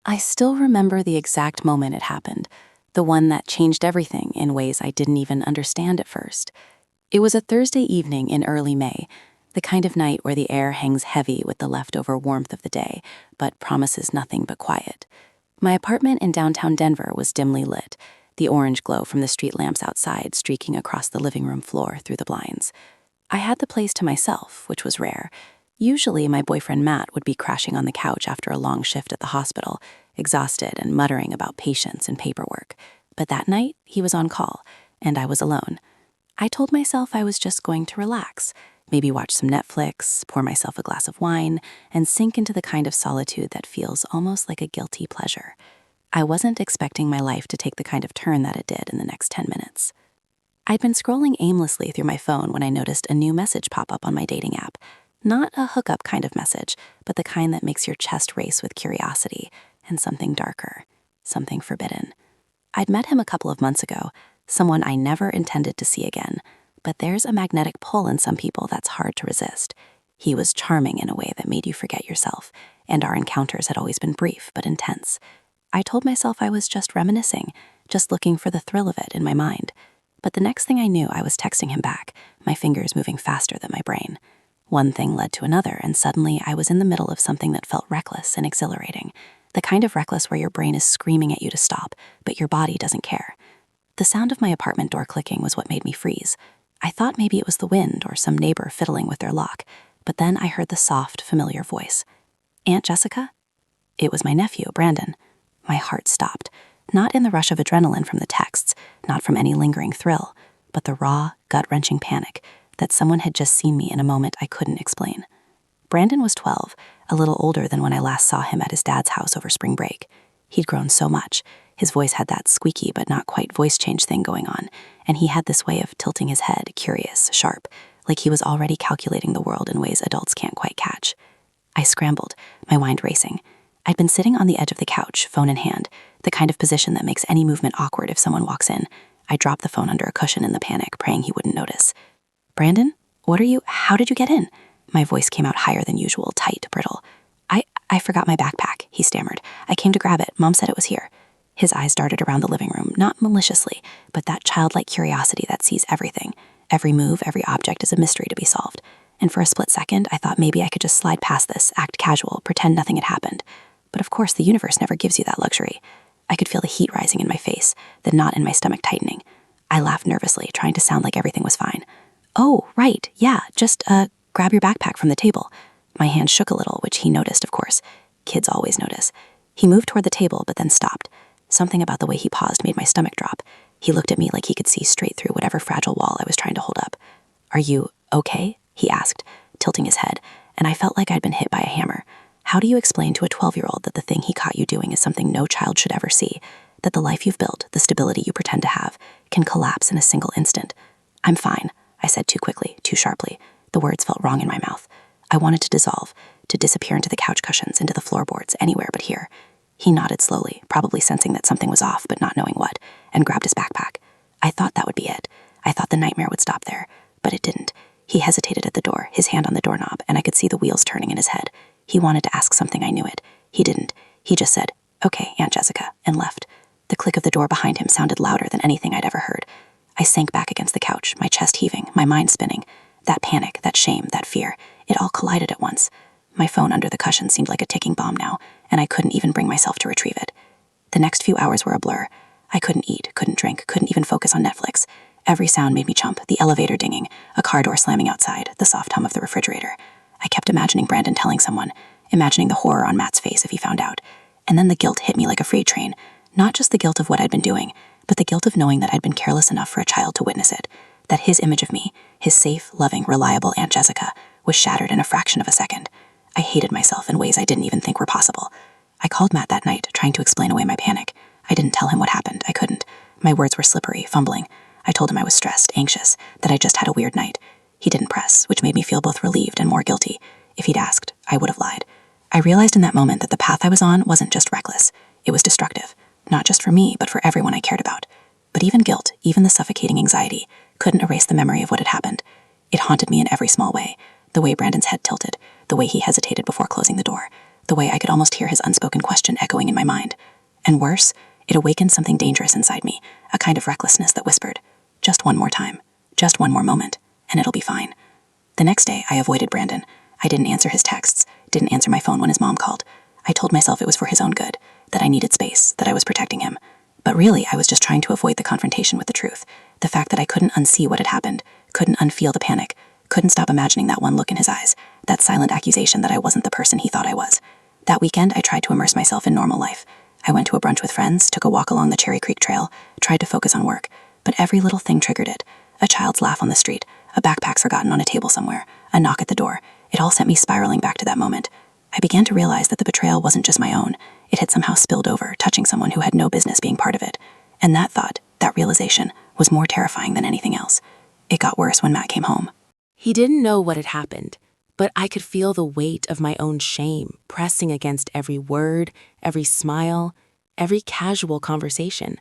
I still remember the exact moment it happened, the one that changed everything in ways I didn't even understand at first. It was a Thursday evening in early May, the kind of night where the air hangs heavy with the leftover warmth of the day, but promises nothing but quiet. My apartment in downtown Denver was dimly lit, the orange glow from the street lamps outside streaking across the living room floor through the blinds. I had the place to myself, which was rare. Usually, my boyfriend Matt would be crashing on the couch after a long shift at the hospital, exhausted and muttering about patients and paperwork. But that night, he was on call, and I was alone. I told myself I was just going to relax, maybe watch some Netflix, pour myself a glass of wine, and sink into the kind of solitude that feels almost like a guilty pleasure. I wasn't expecting my life to take the kind of turn that it did in the next 10 minutes. I'd been scrolling aimlessly through my phone when I noticed a new message pop up on my dating app. Not a hookup kind of message, but the kind that makes your chest race with curiosity and something darker, something forbidden. I'd met him a couple of months ago, someone I never intended to see again, but there's a magnetic pull in some people that's hard to resist. He was charming in a way that made you forget yourself, and our encounters had always been brief but intense. I told myself I was just reminiscing, just looking for the thrill of it in my mind. But the next thing I knew, I was texting him back, my fingers moving faster than my brain. One thing led to another, and suddenly I was in the middle of something that felt reckless and exhilarating. The kind of reckless where your brain is screaming at you to stop, but your body doesn't care. The sound of my apartment door clicking was what made me freeze. I thought maybe it was the wind or some neighbor fiddling with their lock, but then I heard the soft, familiar voice. "Aunt Jessica?" It was my nephew, Brandon. My heart stopped, not in the rush of adrenaline from the texts, not from any lingering thrill, but the raw, gut-wrenching panic that someone had just seen me in a moment I couldn't explain. Brandon was 12, a little older than when I last saw him at his dad's house over spring break. He'd grown so much. His voice had that squeaky but not quite voice change thing going on, and he had this way of tilting his head, curious, sharp, like he was already calculating the world in ways adults can't quite catch. I scrambled, my mind racing. I'd been sitting on the edge of the couch, phone in hand, the kind of position that makes any movement awkward if someone walks in. I dropped the phone under a cushion in the panic, praying he wouldn't notice. "Brandon, how did you get in?" My voice came out higher than usual, tight, brittle. I forgot my backpack," he stammered. "I came to grab it. Mom said it was here." His eyes darted around the living room, not maliciously, but that childlike curiosity that sees everything. Every move, every object is a mystery to be solved. And for a split second, I thought maybe I could just slide past this, act casual, pretend nothing had happened. But of course, the universe never gives you that luxury. I could feel the heat rising in my face, the knot in my stomach tightening. I laughed nervously, trying to sound like everything was fine. "Oh, right, yeah, just, grab your backpack from the table." My hand shook a little, which he noticed, of course. Kids always notice. He moved toward the table, but then stopped. Something about the way he paused made my stomach drop. He looked at me like he could see straight through whatever fragile wall I was trying to hold up. "Are you okay?" he asked, tilting his head, and I felt like I'd been hit by a hammer. How do you explain to a 12-year-old that the thing he caught you doing is something no child should ever see, that the life you've built, the stability you pretend to have, can collapse in a single instant? "I'm fine," I said too quickly, too sharply. The words felt wrong in my mouth. I wanted to dissolve, to disappear into the couch cushions, into the floorboards, anywhere but here. He nodded slowly, probably sensing that something was off, but not knowing what, and grabbed his backpack. I thought that would be it. I thought the nightmare would stop there, but it didn't. He hesitated at the door, his hand on the doorknob, and I could see the wheels turning in his head. He wanted to ask something, I knew it. He didn't. He just said, "Okay, Aunt Jessica," and left. The click of the door behind him sounded louder than anything I'd ever heard. I sank back against the couch, my chest heaving, my mind spinning. That panic, that shame, that fear, it all collided at once. My phone under the cushion seemed like a ticking bomb now, and I couldn't even bring myself to retrieve it. The next few hours were a blur. I couldn't eat, couldn't drink, couldn't even focus on Netflix. Every sound made me jump, the elevator dinging, a car door slamming outside, the soft hum of the refrigerator. I kept imagining Brandon telling someone, imagining the horror on Matt's face if he found out. And then the guilt hit me like a freight train. Not just the guilt of what I'd been doing, but the guilt of knowing that I'd been careless enough for a child to witness it. That his image of me, his safe, loving, reliable Aunt Jessica, was shattered in a fraction of a second. I hated myself in ways I didn't even think were possible. I called Matt that night, trying to explain away my panic. I didn't tell him what happened. I couldn't. My words were slippery, fumbling. I told him I was stressed, anxious, that I just had a weird night. He didn't press, which made me feel both relieved and more guilty. If he'd asked, I would have lied. I realized in that moment that the path I was on wasn't just reckless. It was destructive. Not just for me, but for everyone I cared about. But even guilt, even the suffocating anxiety, couldn't erase the memory of what had happened. It haunted me in every small way. The way Brandon's head tilted, the way he hesitated before closing the door, the way I could almost hear his unspoken question echoing in my mind. And worse, it awakened something dangerous inside me, a kind of recklessness that whispered, just one more time, just one more moment, and it'll be fine. The next day, I avoided Brandon. I didn't answer his texts, didn't answer my phone when his mom called. I told myself it was for his own good, that I needed space, that I was protecting him. But really, I was just trying to avoid the confrontation with the truth, the fact that I couldn't unsee what had happened, couldn't unfeel the panic, couldn't stop imagining that one look in his eyes, that silent accusation that I wasn't the person he thought I was. That weekend, I tried to immerse myself in normal life. I went to a brunch with friends, took a walk along the Cherry Creek Trail, tried to focus on work, but every little thing triggered it. A child's laugh on the street, a backpack forgotten on a table somewhere, a knock at the door. It all sent me spiraling back to that moment. I began to realize that the betrayal wasn't just my own. It had somehow spilled over, touching someone who had no business being part of it. And that thought, that realization, was more terrifying than anything else. It got worse when Matt came home. He didn't know what had happened, but I could feel the weight of my own shame pressing against every word, every smile, every casual conversation.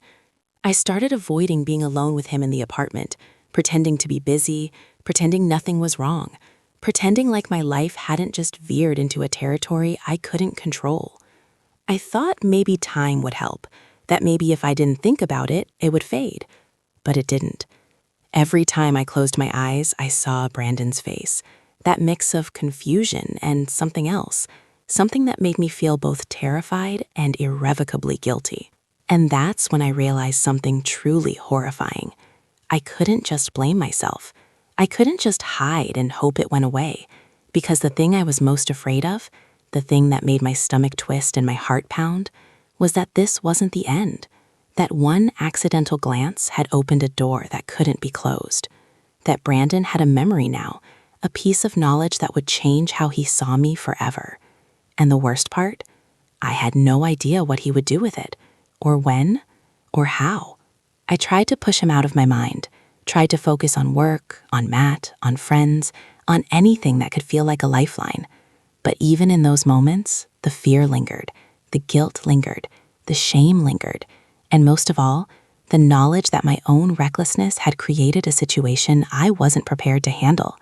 I started avoiding being alone with him in the apartment, pretending to be busy, pretending nothing was wrong, pretending like my life hadn't just veered into a territory I couldn't control. I thought maybe time would help, that maybe if I didn't think about it, it would fade. But it didn't. Every time I closed my eyes, I saw Brandon's face, that mix of confusion and something else, something that made me feel both terrified and irrevocably guilty. And that's when I realized something truly horrifying. I couldn't just blame myself. I couldn't just hide and hope it went away, because the thing I was most afraid of, the thing that made my stomach twist and my heart pound, was that this wasn't the end. That one accidental glance had opened a door that couldn't be closed. That Brandon had a memory now, a piece of knowledge that would change how he saw me forever. And the worst part? I had no idea what he would do with it, or when, or how. I tried to push him out of my mind, tried to focus on work, on Matt, on friends, on anything that could feel like a lifeline. But even in those moments, the fear lingered, the guilt lingered, the shame lingered, and most of all, the knowledge that my own recklessness had created a situation I wasn't prepared to handle,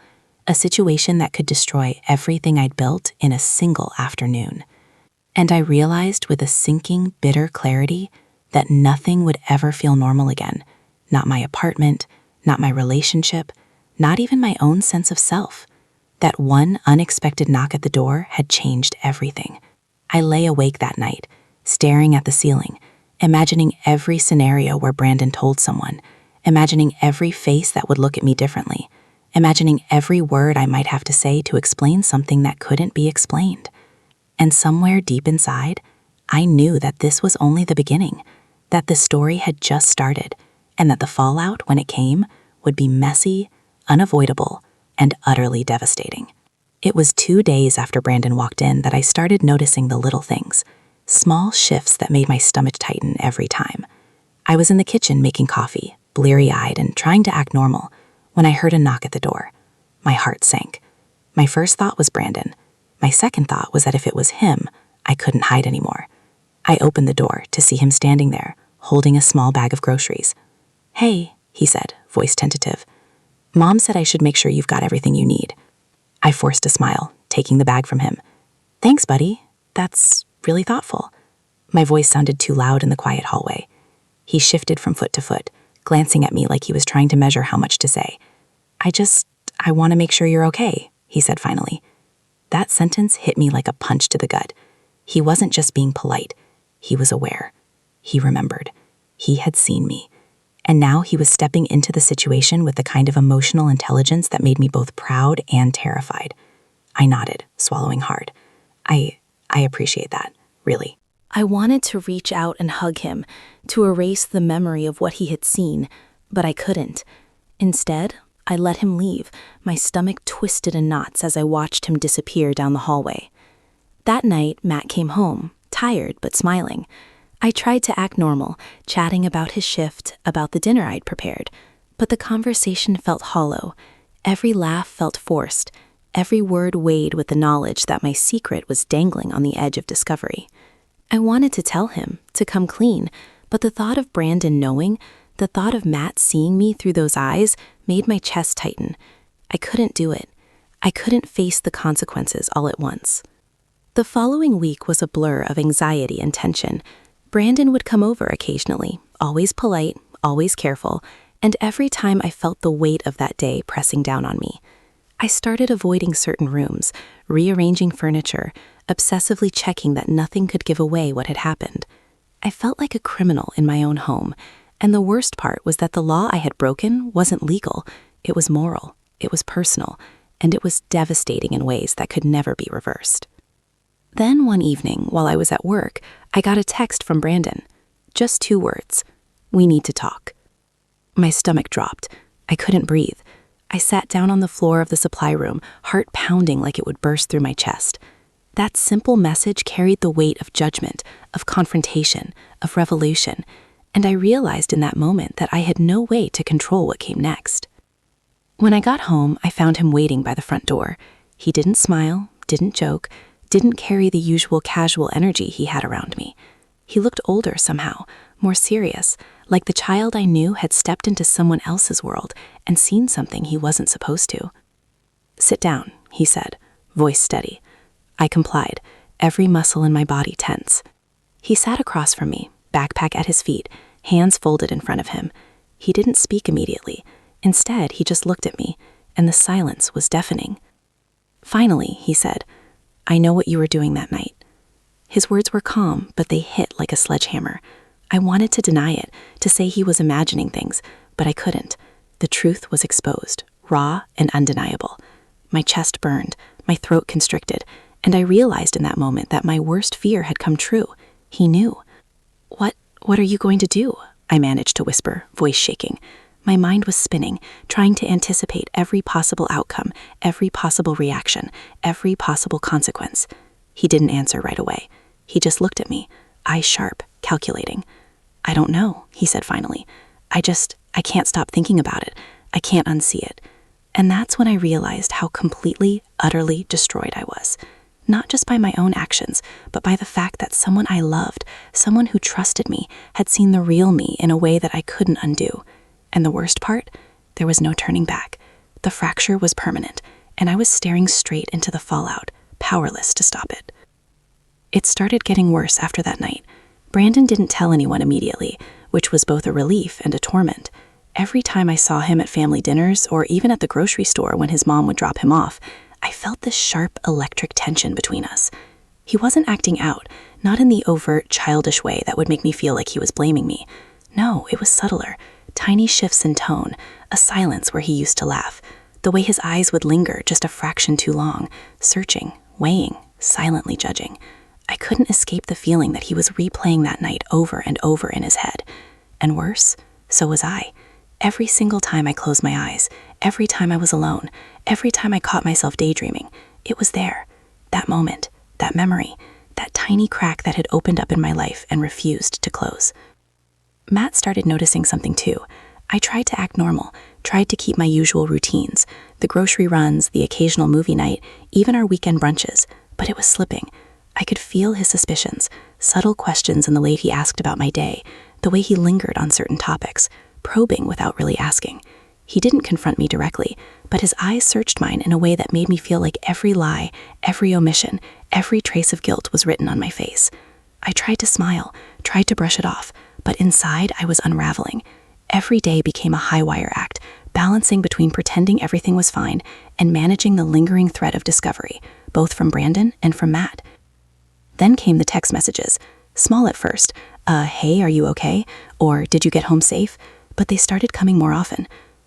a situation that could destroy everything I'd built in a single afternoon. And I realized with a sinking, bitter clarity that nothing would ever feel normal again, not my apartment, not my relationship, not even my own sense of self. That one unexpected knock at the door had changed everything. I lay awake that night, staring at the ceiling, imagining every scenario where Brandon told someone, imagining every face that would look at me differently, imagining every word I might have to say to explain something that couldn't be explained. And somewhere deep inside, I knew that this was only the beginning, that the story had just started, and that the fallout, when it came, would be messy, unavoidable, and utterly devastating. It was 2 days after Brandon walked in that I started noticing the little things, small shifts that made my stomach tighten every time. I was in the kitchen making coffee, bleary-eyed and trying to act normal, when I heard a knock at the door. My heart sank. My first thought was Brandon. My second thought was that if it was him, I couldn't hide anymore. I opened the door to see him standing there, holding a small bag of groceries. "Hey," he said, voice tentative. "Mom said I should make sure you've got everything you need." I forced a smile, taking the bag from him. "Thanks, buddy. That's really thoughtful." My voice sounded too loud in the quiet hallway. He shifted from foot to foot, glancing at me like he was trying to measure how much to say. I want to make sure you're okay," he said finally. That sentence hit me like a punch to the gut. He wasn't just being polite. He was aware. He remembered. He had seen me. And now he was stepping into the situation with the kind of emotional intelligence that made me both proud and terrified. I nodded, swallowing hard. I appreciate that, really. I wanted to reach out and hug him, to erase the memory of what he had seen, but I couldn't. Instead, I let him leave, my stomach twisted in knots as I watched him disappear down the hallway. That night, Matt came home, tired but smiling. I tried to act normal, chatting about his shift, about the dinner I'd prepared, but the conversation felt hollow. Every laugh felt forced, every word weighed with the knowledge that my secret was dangling on the edge of discovery. I wanted to tell him, to come clean, but the thought of Brandon knowing, the thought of Matt seeing me through those eyes, made my chest tighten. I couldn't do it. I couldn't face the consequences all at once. The following week was a blur of anxiety and tension. Brandon would come over occasionally, always polite, always careful, and every time I felt the weight of that day pressing down on me. I started avoiding certain rooms, rearranging furniture, obsessively checking that nothing could give away what had happened. I felt like a criminal in my own home, and the worst part was that the law I had broken wasn't legal, it was moral, it was personal, and it was devastating in ways that could never be reversed. Then one evening, while I was at work, I got a text from Brandon. Just 2 words. "We need to talk." My stomach dropped. I couldn't breathe. I sat down on the floor of the supply room, heart pounding like it would burst through my chest. That simple message carried the weight of judgment, of confrontation, of revolution, and I realized in that moment that I had no way to control what came next. When I got home, I found him waiting by the front door. He didn't smile, didn't joke, didn't carry the usual casual energy he had around me. He looked older somehow, more serious, like the child I knew had stepped into someone else's world and seen something he wasn't supposed to. "Sit down," he said, voice steady. I complied, every muscle in my body tense. He sat across from me, backpack at his feet, hands folded in front of him. He didn't speak immediately. Instead, he just looked at me, and the silence was deafening. Finally, he said, "I know what you were doing that night." His words were calm, but they hit like a sledgehammer. I wanted to deny it, to say he was imagining things, but I couldn't. The truth was exposed, raw and undeniable. My chest burned, my throat constricted, and I realized in that moment that my worst fear had come true. He knew. What are you going to do?" I managed to whisper, voice shaking. My mind was spinning, trying to anticipate every possible outcome, every possible reaction, every possible consequence. He didn't answer right away. He just looked at me, eyes sharp, calculating. "I don't know," he said finally. I can't stop thinking about it. I can't unsee it." And that's when I realized how completely, utterly destroyed I was. Not just by my own actions, but by the fact that someone I loved, someone who trusted me, had seen the real me in a way that I couldn't undo. And the worst part? There was no turning back. The fracture was permanent, and I was staring straight into the fallout, powerless to stop it. It started getting worse after that night. Brandon didn't tell anyone immediately, which was both a relief and a torment. Every time I saw him at family dinners or even at the grocery store when his mom would drop him off, I felt this sharp electric tension between us. He wasn't acting out, not in the overt, childish way that would make me feel like he was blaming me. No, it was subtler. Tiny shifts in tone, a silence where he used to laugh, the way his eyes would linger just a fraction too long, searching, weighing, silently judging. I couldn't escape the feeling that he was replaying that night over and over in his head. And worse, so was I. Every single time I closed my eyes, every time I was alone, every time I caught myself daydreaming, it was there. That moment, that memory, that tiny crack that had opened up in my life and refused to close. Matt started noticing something too. I tried to act normal, tried to keep my usual routines, the grocery runs, the occasional movie night, even our weekend brunches, but it was slipping. I could feel his suspicions, subtle questions in the way he asked about my day, the way he lingered on certain topics, probing without really asking. He didn't confront me directly, but his eyes searched mine in a way that made me feel like every lie, every omission, every trace of guilt was written on my face. I tried to smile, tried to brush it off, but inside I was unraveling. Every day became a high-wire act, balancing between pretending everything was fine and managing the lingering threat of discovery, both from Brandon and from Matt. Then came the text messages, small at first, "Hey, are you okay?" or "Did you get home safe?" But they started coming more often.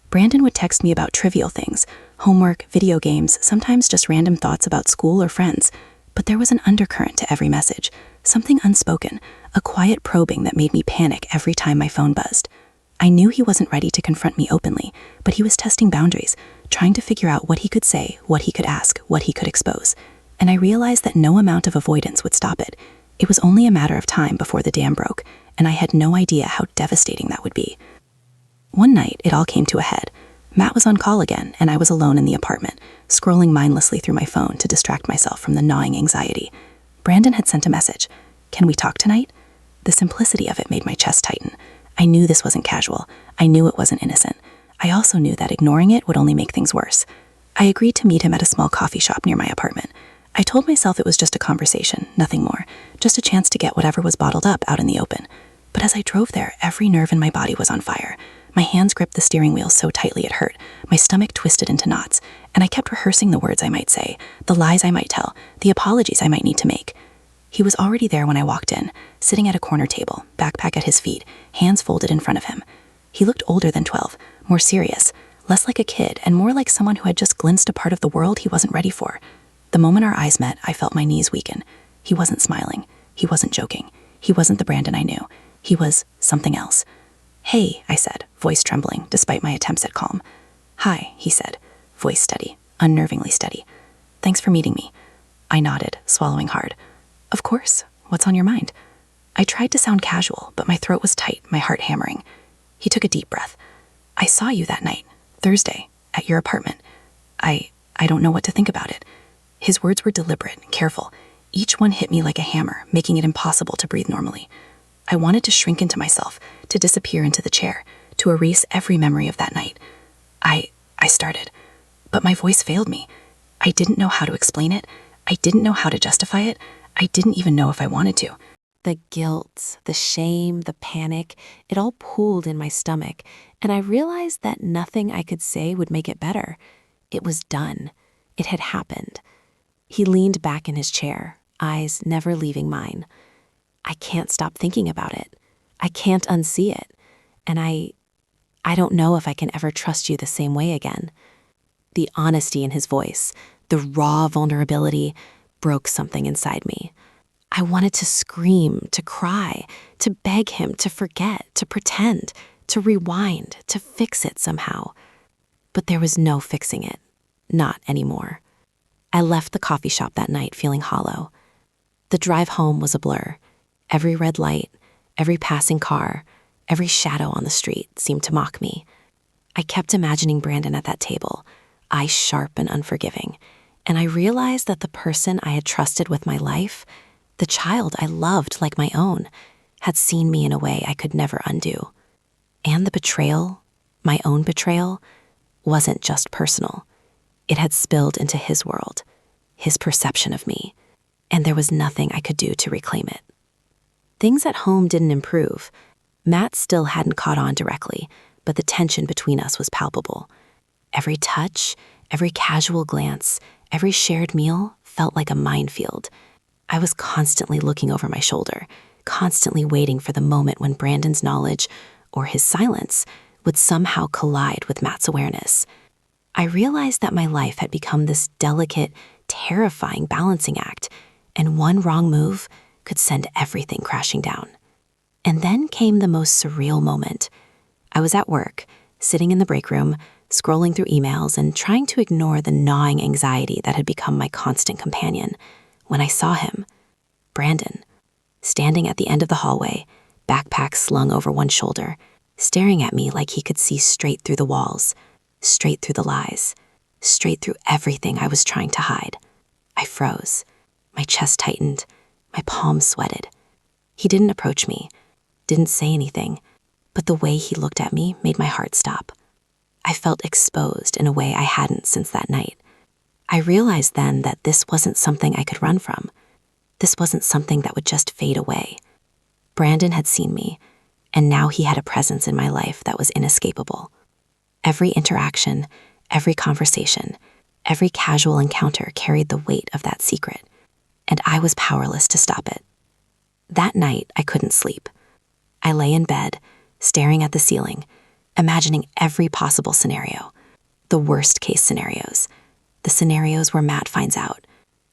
Brandon would text me about trivial things, homework, video games, sometimes just random thoughts about school or friends. But there was an undercurrent to every message, something unspoken, a quiet probing that made me panic every time my phone buzzed. I knew he wasn't ready to confront me openly, but he was testing boundaries, trying to figure out what he could say, what he could ask, what he could expose. And I realized that no amount of avoidance would stop it. It was only a matter of time before the dam broke, and I had no idea how devastating that would be. One night, it all came to a head. Matt was on call again, and I was alone in the apartment, scrolling mindlessly through my phone to distract myself from the gnawing anxiety. Brandon had sent a message. "Can we talk tonight?" The simplicity of it made my chest tighten. I knew this wasn't casual. I knew it wasn't innocent. I also knew that ignoring it would only make things worse. I agreed to meet him at a small coffee shop near my apartment. I told myself it was just a conversation, nothing more, just a chance to get whatever was bottled up out in the open. But as I drove there, every nerve in my body was on fire. My hands gripped the steering wheel so tightly it hurt. My stomach twisted into knots, and I kept rehearsing the words I might say, the lies I might tell, the apologies I might need to make. He was already there when I walked in, sitting at a corner table, backpack at his feet, hands folded in front of him. He looked older than 12, more serious, less like a kid, and more like someone who had just glimpsed a part of the world he wasn't ready for. The moment our eyes met, I felt my knees weaken. He wasn't smiling. He wasn't joking. He wasn't the Brandon I knew. He was something else. "Hey," I said, voice trembling, despite my attempts at calm. "Hi," he said, voice steady, unnervingly steady. "Thanks for meeting me." I nodded, swallowing hard. "Of course. What's on your mind?" I tried to sound casual, but my throat was tight, my heart hammering. He took a deep breath. "I saw you that night, Thursday, at your apartment. I don't know what to think about it." His words were deliberate, careful. Each one hit me like a hammer, making it impossible to breathe normally. I wanted to shrink into myself, to disappear into the chair, to erase every memory of that night. I started, but my voice failed me. I didn't know how to explain it. I didn't know how to justify it. I didn't even know if I wanted to. The guilt, the shame, the panic, it all pooled in my stomach, and I realized that nothing I could say would make it better. It was done. It had happened. He leaned back in his chair, eyes never leaving mine. I can't stop thinking about it. I can't unsee it. And I don't know if I can ever trust you the same way again. The honesty in his voice, the raw vulnerability, broke something inside me. I wanted to scream, to cry, to beg him to forget, to pretend, to rewind, to fix it somehow. But there was no fixing it. Not anymore. I left the coffee shop that night feeling hollow. The drive home was a blur. Every red light, every passing car, every shadow on the street seemed to mock me. I kept imagining Brandon at that table, eyes sharp and unforgiving, and I realized that the person I had trusted with my life, the child I loved like my own, had seen me in a way I could never undo. And the betrayal, my own betrayal, wasn't just personal. It had spilled into his world, his perception of me, and there was nothing I could do to reclaim it. Things at home didn't improve. Matt still hadn't caught on directly, but the tension between us was palpable. Every touch, every casual glance, every shared meal felt like a minefield. I was constantly looking over my shoulder, constantly waiting for the moment when Brandon's knowledge, or his silence, would somehow collide with Matt's awareness. I realized that my life had become this delicate, terrifying balancing act, and one wrong move could send everything crashing down. And then came the most surreal moment. I was at work, sitting in the break room, scrolling through emails and trying to ignore the gnawing anxiety that had become my constant companion, when I saw him, Brandon, standing at the end of the hallway, backpack slung over one shoulder, staring at me like he could see straight through the walls, straight through the lies, straight through everything I was trying to hide. I froze. My chest tightened. My palms sweated. He didn't approach me, didn't say anything, but the way he looked at me made my heart stop. I felt exposed in a way I hadn't since that night. I realized then that this wasn't something I could run from. This wasn't something that would just fade away. Brandon had seen me, and now he had a presence in my life that was inescapable. Every interaction, every conversation, every casual encounter carried the weight of that secret, and I was powerless to stop it. That night, I couldn't sleep. I lay in bed, staring at the ceiling, imagining every possible scenario, the worst-case scenarios, the scenarios where Matt finds out,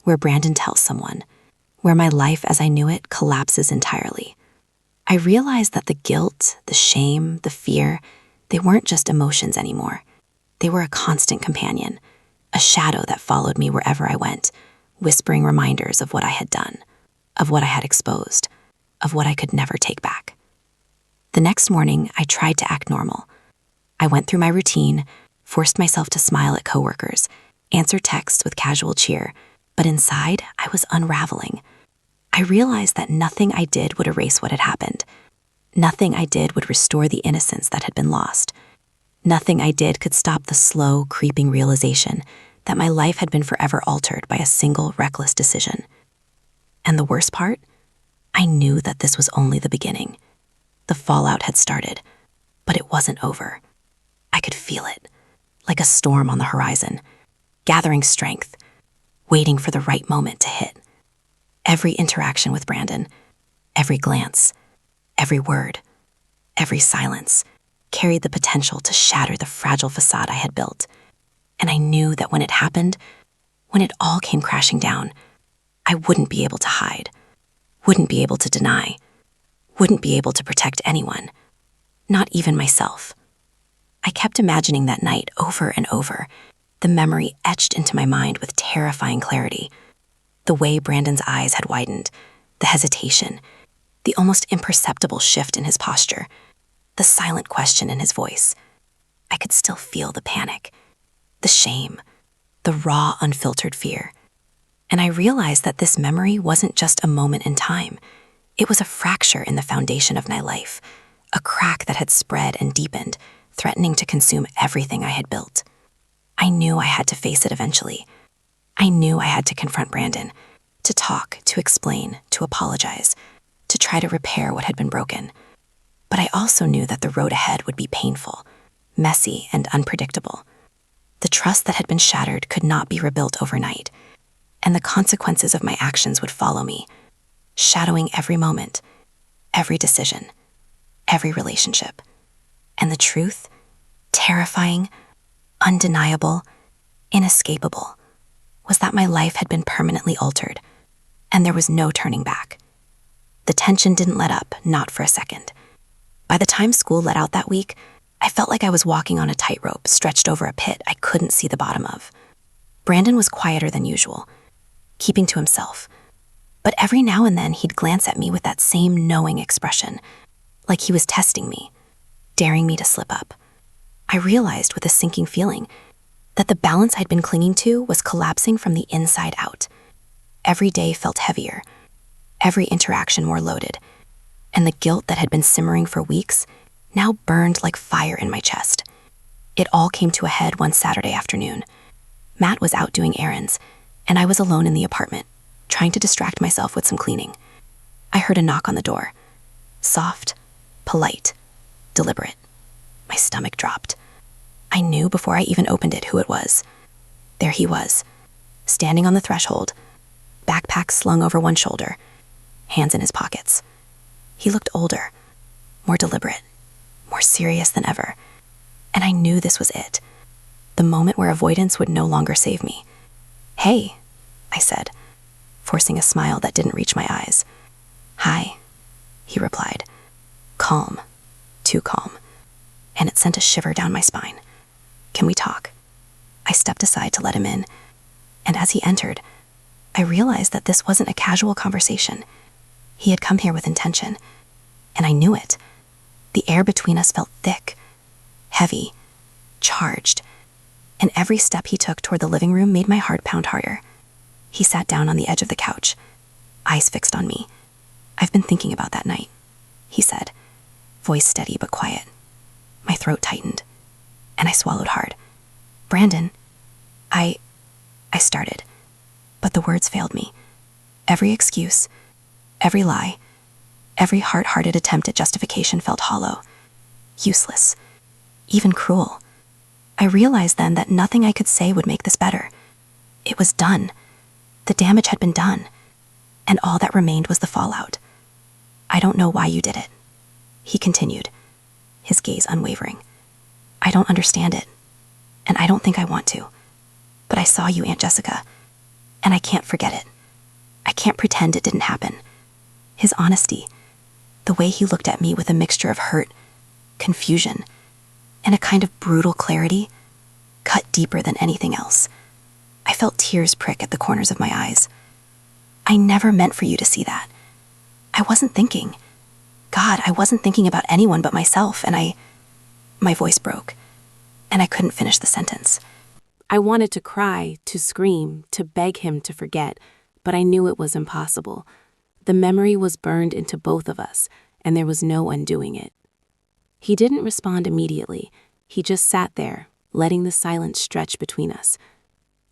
where Brandon tells someone, where my life as I knew it collapses entirely. I realized that the guilt, the shame, the fear, they weren't just emotions anymore. They were a constant companion, a shadow that followed me wherever I went, whispering reminders of what I had done, of what I had exposed, of what I could never take back. The next morning, I tried to act normal. I went through my routine, forced myself to smile at coworkers, answer texts with casual cheer, but inside, I was unraveling. I realized that nothing I did would erase what had happened. Nothing I did would restore the innocence that had been lost. Nothing I did could stop the slow, creeping realization that my life had been forever altered by a single reckless decision. And the worst part? I knew that this was only the beginning. The fallout had started, but it wasn't over. I could feel it, like a storm on the horizon, gathering strength, waiting for the right moment to hit. Every interaction with Brandon, every glance, every word, every silence carried the potential to shatter the fragile facade I had built. And I knew that when it happened, when it all came crashing down, I wouldn't be able to hide, wouldn't be able to deny, wouldn't be able to protect anyone, not even myself. I kept imagining that night over and over, the memory etched into my mind with terrifying clarity. The way Brandon's eyes had widened, the hesitation, the almost imperceptible shift in his posture, the silent question in his voice. I could still feel the panic, the shame, the raw, unfiltered fear. And I realized that this memory wasn't just a moment in time. It was a fracture in the foundation of my life, a crack that had spread and deepened, threatening to consume everything I had built. I knew I had to face it eventually. I knew I had to confront Brandon, to talk, to explain, to apologize, to try to repair what had been broken. But I also knew that the road ahead would be painful, messy, and unpredictable. The trust that had been shattered could not be rebuilt overnight, and the consequences of my actions would follow me, shadowing every moment, every decision, every relationship. And the truth, terrifying, undeniable, inescapable, was that my life had been permanently altered, and there was no turning back. The tension didn't let up, not for a second. By the time school let out that week, I felt like I was walking on a tightrope stretched over a pit I couldn't see the bottom of. Brandon was quieter than usual, keeping to himself. But every now and then he'd glance at me with that same knowing expression, like he was testing me, daring me to slip up. I realized with a sinking feeling that the balance I'd been clinging to was collapsing from the inside out. Every day felt heavier, every interaction more loaded, and the guilt that had been simmering for weeks now burned like fire in my chest. It all came to a head one Saturday afternoon. Matt was out doing errands, and I was alone in the apartment, trying to distract myself with some cleaning. I heard a knock on the door. Soft, polite, deliberate. My stomach dropped. I knew before I even opened it who it was. There he was, standing on the threshold, backpack slung over one shoulder, hands in his pockets. He looked older, more deliberate, more serious than ever. And I knew this was it, the moment where avoidance would no longer save me. "Hey," I said, forcing a smile that didn't reach my eyes. "Hi," he replied, calm, too calm, and it sent a shiver down my spine. "Can we talk?" I stepped aside to let him in, and as he entered, I realized that this wasn't a casual conversation. He had come here with intention, and I knew it. The air between us felt thick, heavy, charged, and every step he took toward the living room made my heart pound harder. He sat down on the edge of the couch, eyes fixed on me. "I've been thinking about that night," he said, voice steady but quiet. My throat tightened, and I swallowed hard. "Brandon, I started, but the words failed me. Every excuse, every lie, every hard-hearted attempt at justification felt hollow, useless, even cruel. I realized then that nothing I could say would make this better. It was done. The damage had been done, and all that remained was the fallout. "I don't know why you did it," he continued, his gaze unwavering. "I don't understand it, and I don't think I want to. But I saw you, Aunt Jessica, and I can't forget it. I can't pretend it didn't happen." His honesty, the way he looked at me with a mixture of hurt, confusion, and a kind of brutal clarity, cut deeper than anything else. I felt tears prick at the corners of my eyes. "I never meant for you to see that. I wasn't thinking. God, I wasn't thinking about anyone but myself, and My voice broke, and I couldn't finish the sentence. I wanted to cry, to scream, to beg him to forget, but I knew it was impossible. The memory was burned into both of us, and there was no undoing it. He didn't respond immediately. He just sat there, letting the silence stretch between us.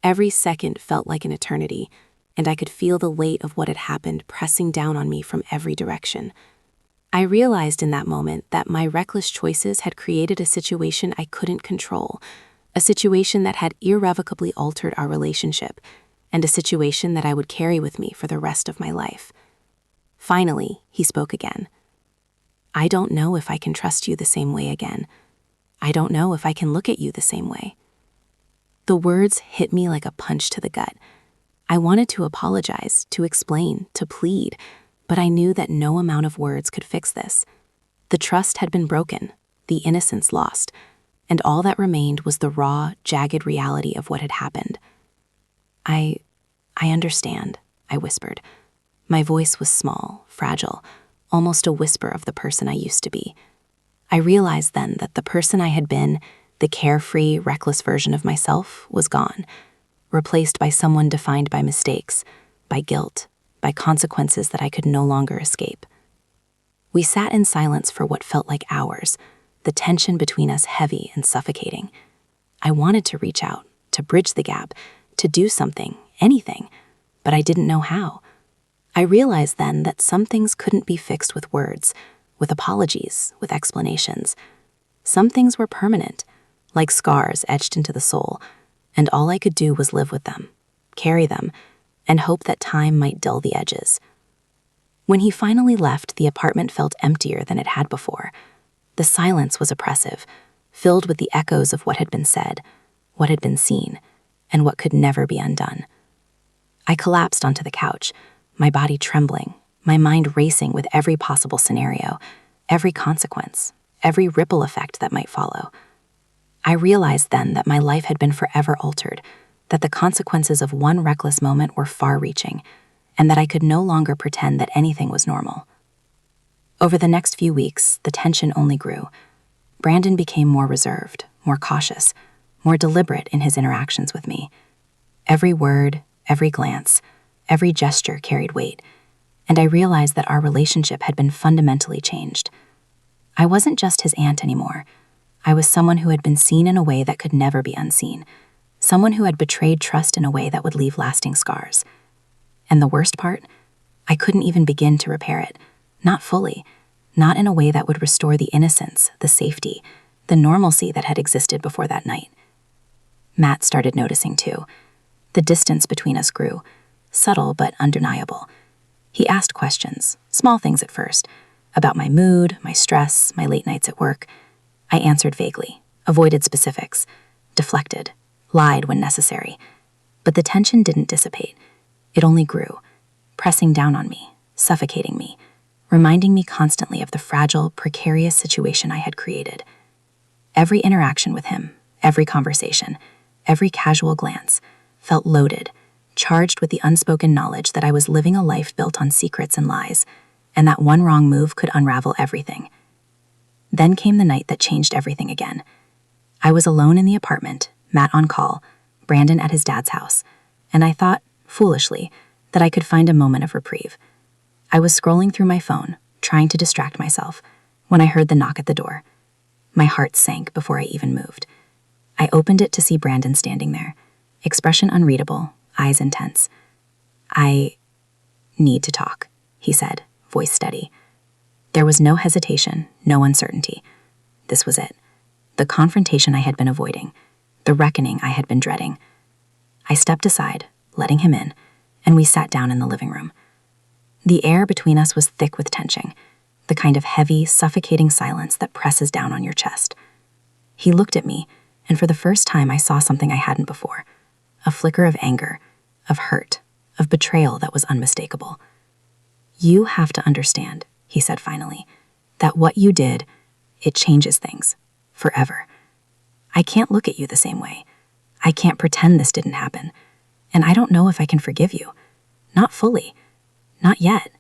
Every second felt like an eternity, and I could feel the weight of what had happened pressing down on me from every direction. I realized in that moment that my reckless choices had created a situation I couldn't control, a situation that had irrevocably altered our relationship, and a situation that I would carry with me for the rest of my life. Finally, he spoke again. "I don't know if I can trust you the same way again. I don't know if I can look at you the same way." The words hit me like a punch to the gut. I wanted to apologize, to explain, to plead, but I knew that no amount of words could fix this. The trust had been broken, the innocence lost, and all that remained was the raw, jagged reality of what had happened. I understand," I whispered. My voice was small, fragile, almost a whisper of the person I used to be. I realized then that the person I had been, the carefree, reckless version of myself, was gone, replaced by someone defined by mistakes, by guilt, by consequences that I could no longer escape. We sat in silence for what felt like hours, the tension between us heavy and suffocating. I wanted to reach out, to bridge the gap, to do something, anything, but I didn't know how. I realized then that some things couldn't be fixed with words, with apologies, with explanations. Some things were permanent, like scars etched into the soul, and all I could do was live with them, carry them, and hope that time might dull the edges. When he finally left, the apartment felt emptier than it had before. The silence was oppressive, filled with the echoes of what had been said, what had been seen, and what could never be undone. I collapsed onto the couch, my body trembling, my mind racing with every possible scenario, every consequence, every ripple effect that might follow. I realized then that my life had been forever altered, that the consequences of one reckless moment were far-reaching, and that I could no longer pretend that anything was normal. Over the next few weeks, the tension only grew. Brandon became more reserved, more cautious, more deliberate in his interactions with me. Every word, every glance, every gesture carried weight, and I realized that our relationship had been fundamentally changed. I wasn't just his aunt anymore. I was someone who had been seen in a way that could never be unseen, someone who had betrayed trust in a way that would leave lasting scars. And the worst part? I couldn't even begin to repair it. Not fully. Not in a way that would restore the innocence, the safety, the normalcy that had existed before that night. Matt started noticing too. The distance between us grew, subtle but undeniable. He asked questions, small things at first, about my mood, my stress, my late nights at work. I answered vaguely, avoided specifics, deflected, lied when necessary. But the tension didn't dissipate. It only grew, pressing down on me, suffocating me, reminding me constantly of the fragile, precarious situation I had created. Every interaction with him, every conversation, every casual glance, felt loaded, charged with the unspoken knowledge that I was living a life built on secrets and lies, and that one wrong move could unravel everything. Then came the night that changed everything again. I was alone in the apartment, Matt on call, Brandon at his dad's house, and I thought, foolishly, that I could find a moment of reprieve. I was scrolling through my phone, trying to distract myself, when I heard the knock at the door. My heart sank before I even moved. I opened it to see Brandon standing there, expression unreadable, eyes intense. "I need to talk," he said, voice steady. There was no hesitation, no uncertainty. This was it. The confrontation I had been avoiding, the reckoning I had been dreading. I stepped aside, letting him in, and we sat down in the living room. The air between us was thick with tension, the kind of heavy, suffocating silence that presses down on your chest. He looked at me, and for the first time I saw something I hadn't before, a flicker of anger, of hurt, of betrayal that was unmistakable. "You have to understand," he said finally, "that what you did, it changes things, forever. I can't look at you the same way. I can't pretend this didn't happen, and I don't know if I can forgive you. Not fully. Not yet."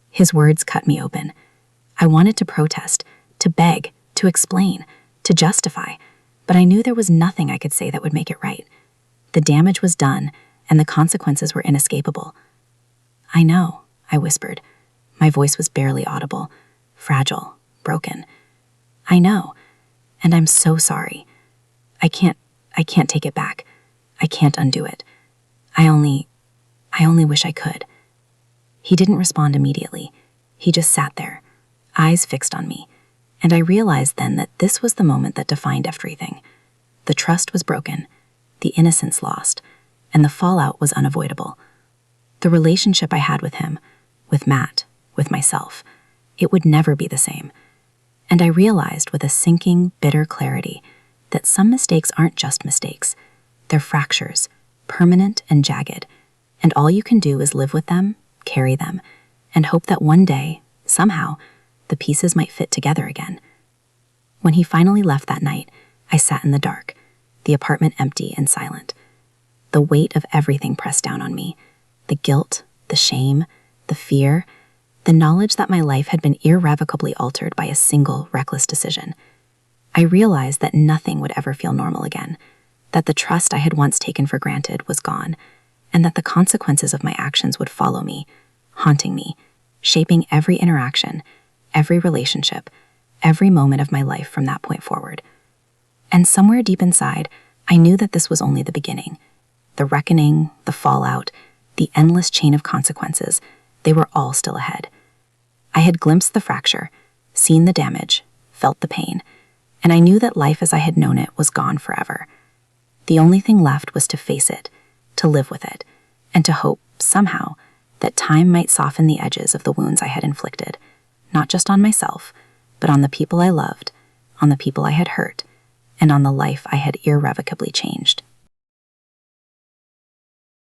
His words cut me open. I wanted to protest, to beg, to explain, to justify, but I knew there was nothing I could say that would make it right. The damage was done, and the consequences were inescapable. "I know," I whispered. My voice was barely audible, fragile, broken. "I know, and I'm so sorry. I can't take it back. I can't undo it. I only wish I could." He didn't respond immediately. He just sat there, eyes fixed on me, and I realized then that this was the moment that defined everything. The trust was broken, the innocence lost, and the fallout was unavoidable. The relationship I had with him, with Matt, with myself, it would never be the same. And I realized with a sinking, bitter clarity that some mistakes aren't just mistakes. They're fractures, permanent and jagged, and all you can do is live with them, carry them, and hope that one day, somehow, the pieces might fit together again. When he finally left that night, I sat in the dark, the apartment empty and silent. The weight of everything pressed down on me, the guilt, the shame, the fear, the knowledge that my life had been irrevocably altered by a single reckless decision. I realized that nothing would ever feel normal again, that the trust I had once taken for granted was gone, and that the consequences of my actions would follow me, haunting me, shaping every interaction, every relationship, every moment of my life from that point forward. And somewhere deep inside, I knew that this was only the beginning. The reckoning, the fallout, the endless chain of consequences, they were all still ahead. I had glimpsed the fracture, seen the damage, felt the pain, and I knew that life as I had known it was gone forever. The only thing left was to face it, to live with it, and to hope, somehow, that time might soften the edges of the wounds I had inflicted, not just on myself, but on the people I loved, on the people I had hurt, and on the life I had irrevocably changed.